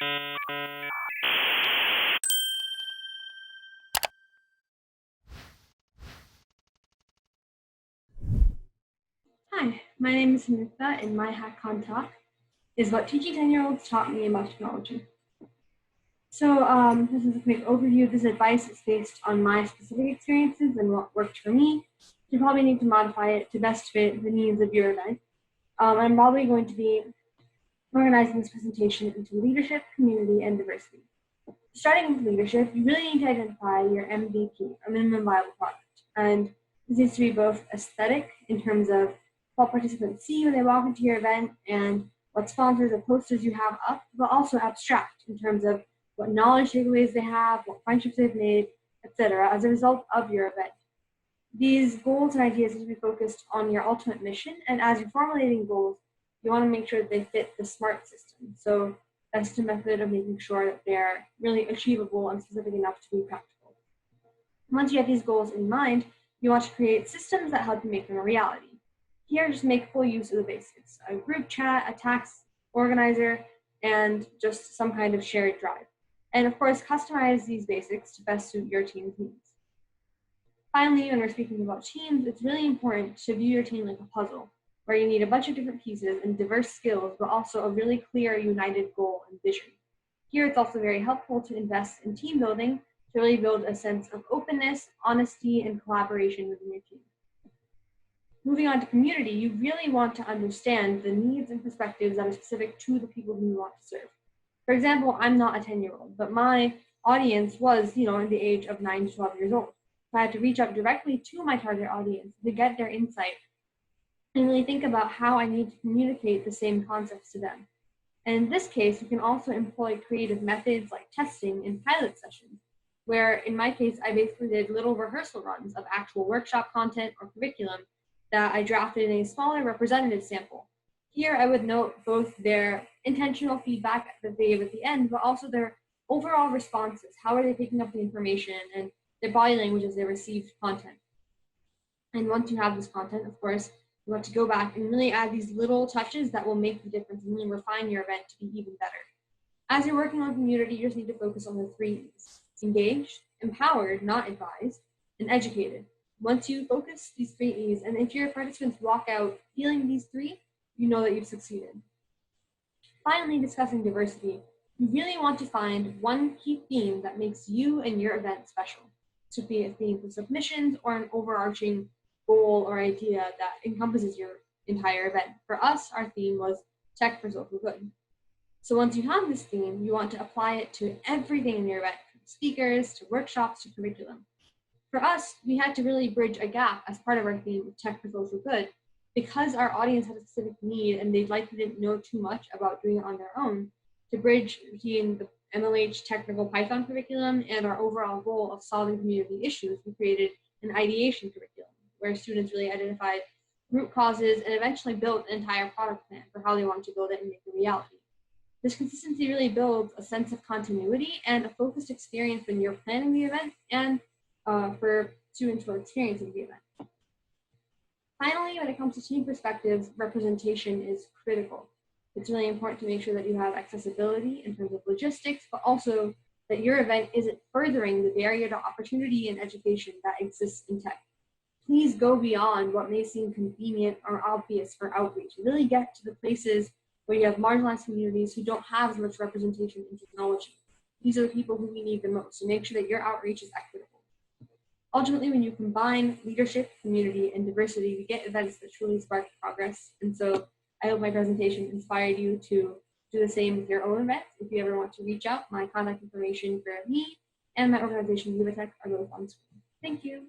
Hi, my name is Samyukta, and my Hackcon talk is what teaching 10-year-olds taught me about technology. So this is a quick overview. This advice is based on my specific experiences and what worked for me. You probably need to modify it to best fit the needs of your event. I'm probably going to be organizing this presentation into leadership, community, and diversity. Starting with leadership, you really need to identify your MVP, or minimum viable product. And this needs to be both aesthetic in terms of what participants see when they walk into your event and what sponsors or posters you have up, but also abstract in terms of what knowledge takeaways they have, what friendships they've made, etc., as a result of your event. These goals and ideas need to be focused on your ultimate mission, and as you're formulating goals, you want to make sure that they fit the SMART system. So that's the method of making sure that they're really achievable and specific enough to be practical. Once you have these goals in mind, you want to create systems that help you make them a reality. Here, just make full use of the basics: a group chat, a task organizer, and just some kind of shared drive. And of course, customize these basics to best suit your team's needs. Finally, when we're speaking about teams, it's really important to view your team like a puzzle, where you need a bunch of different pieces and diverse skills, but also a really clear, united goal and vision. Here, it's also very helpful to invest in team building to really build a sense of openness, honesty, and collaboration within your team. Moving on to community, you really want to understand the needs and perspectives that are specific to the people who you want to serve. For example, I'm not a 10-year-old, but my audience was, in the age of 9 to 12 years old. So I had to reach out directly to my target audience to get their insight and really think about how I need to communicate the same concepts to them. And in this case, you can also employ creative methods like testing and pilot sessions, where in my case, I basically did little rehearsal runs of actual workshop content or curriculum that I drafted in a smaller representative sample. Here, I would note both their intentional feedback that they gave at the end, but also their overall responses. How are they picking up the information and their body language as they received content? And once you have this content, of course, you want to go back and really add these little touches that will make the difference and really refine your event to be even better. As you're working on community, you just need to focus on the 3 E's: engaged, empowered, not advised, and educated. Once you focus these 3 E's, and if your participants walk out feeling these 3, you know that you've succeeded. Finally, discussing diversity, you really want to find one key theme that makes you and your event special. This could be a theme for submissions or an overarching goal or idea that encompasses your entire event. For us, our theme was tech for social good. So once you have this theme, you want to apply it to everything in your event, from speakers to workshops to curriculum. For us, we had to really bridge a gap as part of our theme of tech for social good, because our audience had a specific need and they likely didn't know too much about doing it on their own. To bridge between the MLH technical Python curriculum and our overall goal of solving community issues, we created an ideation curriculum where students really identified root causes and eventually built an entire product plan for how they want to build it and make it a reality. This consistency really builds a sense of continuity and a focused experience when you're planning the event and for students who are experiencing the event. Finally, when it comes to team perspectives, representation is critical. It's really important to make sure that you have accessibility in terms of logistics, but also that your event isn't furthering the barrier to opportunity and education that exists in tech. Please go beyond what may seem convenient or obvious for outreach. Really get to the places where you have marginalized communities who don't have as much representation in technology. These are the people who we need the most, so make sure that your outreach is equitable. Ultimately, when you combine leadership, community, and diversity, you get events that truly spark progress. And so I hope my presentation inspired you to do the same with your own events. If you ever want to reach out, my contact information for me and my organization, UvaTech, are both on screen. Thank you.